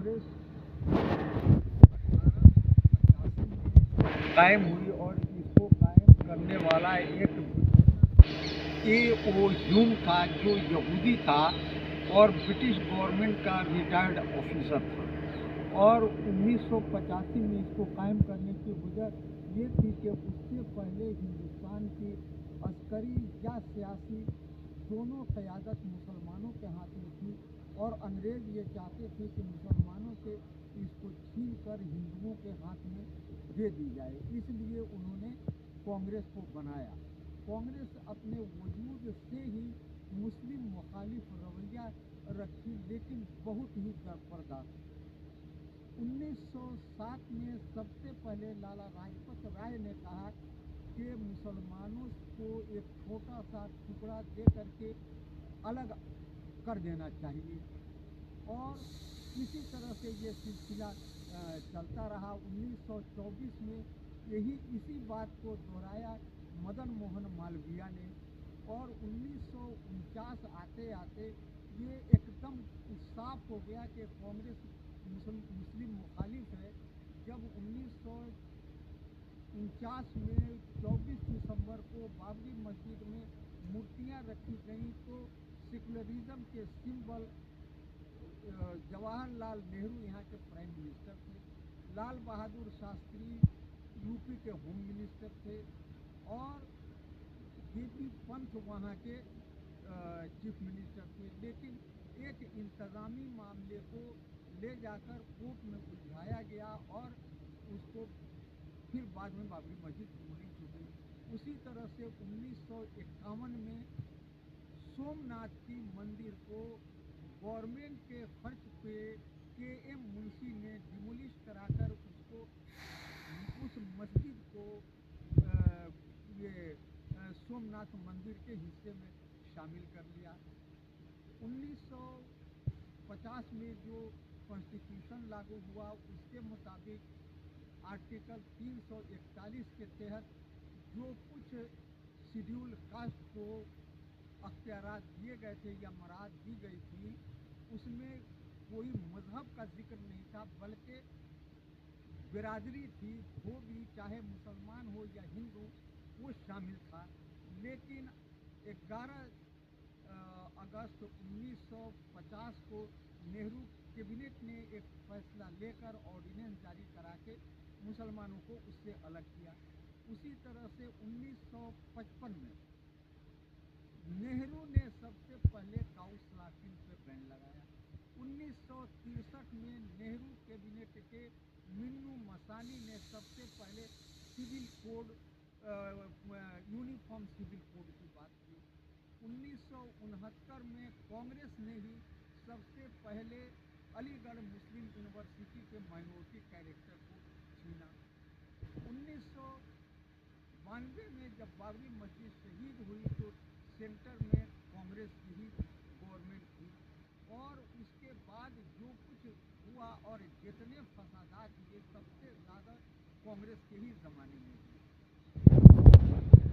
कांग्रेस 1885 में कायम हुई और इसको कायम करने वाला एक A.O. ह्यूम था, जो यहूदी था और ब्रिटिश गवर्नमेंट का रिटायर्ड ऑफिसर था। और 1985 में इसको कायम करने की वजह ये थी कि उससे पहले हिंदुस्तान की अस्करी या सियासी दोनों क़यादत मुसलमानों के हाथ में थी और अंग्रेज़ ये चाहते थे कि मुसलमानों से इसको छीन कर हिंदुओं के हाथ में दे दी जाए, इसलिए उन्होंने कांग्रेस को बनाया। कांग्रेस अपने वजूद से ही मुस्लिम मुखालिफ रवैया रखी, लेकिन बहुत ही ज़बरदस्त। 1907 में सबसे पहले लाला लाजपत राय ने कहा कि मुसलमानों को एक छोटा सा टुकड़ा दे करके अलग कर देना चाहिए और इसी तरह से ये सिलसिला चलता रहा। 1924 में इसी बात को दोहराया मदन मोहन मालवीय ने और 1949 आते आते ये एकदम साफ हो गया कि कांग्रेस मुस्लिम मुखालिफ है। जब 1949 में 24 दिसंबर को बाबरी मस्जिद में मूर्तियां रखी गईं तो सेकुलरिज्म के सिंबल जवाहरलाल नेहरू यहाँ के प्राइम मिनिस्टर थे, लाल बहादुर शास्त्री यूपी के होम मिनिस्टर थे और जेपी पंत वहाँ के चीफ मिनिस्टर थे। लेकिन एक इंतज़ामी मामले को ले जाकर कोर्ट में उलझाया गया और उसको फिर बाद में बाबरी मस्जिद पूरी हो गई। उसी तरह से 1951 में सोमनाथ की मंदिर को गवर्नमेंट के खर्च पे KM मुंशी ने डिमोलिश कराकर उसको उस मस्जिद को सोमनाथ मंदिर के हिस्से में शामिल कर लिया। 1950 में जो कॉन्स्टिट्यूशन लागू हुआ उसके मुताबिक आर्टिकल 341 के तहत जो कुछ शेड्यूल कास्ट को अख्तियारात दिए गए थे या मराद दी गई थी, उसमें कोई मजहब का जिक्र नहीं था, बल्कि बिरादरी थी, वो भी चाहे मुसलमान हो या हिंदू, वो शामिल था। लेकिन 11 अगस्त 1950 को नेहरू कैबिनेट ने एक फैसला लेकर ऑर्डिनेंस जारी करा के मुसलमानों को उससे अलग किया। उसी तरह से 1955 में नेहरू ने सबसे पहले काउ स्लाकिंग पे बैन लगाया। 1963 में नेहरू कैबिनेट के मिन्नू मसानी ने सबसे पहले civil code uniform civil code की बात की। 1969 में कांग्रेस ने ही सबसे पहले अलीगढ़ मुस्लिम यूनिवर्सिटी के माइनॉरिटी कैरेक्टर को छीना। 1992 में जब बाबरी मस्जिद शहीद हुई तो सेंटर में कांग्रेस की ही गवर्नमेंट थी और उसके बाद जो कुछ हुआ और जितने फसादात हुए सबसे ज़्यादा कांग्रेस के ही ज़माने में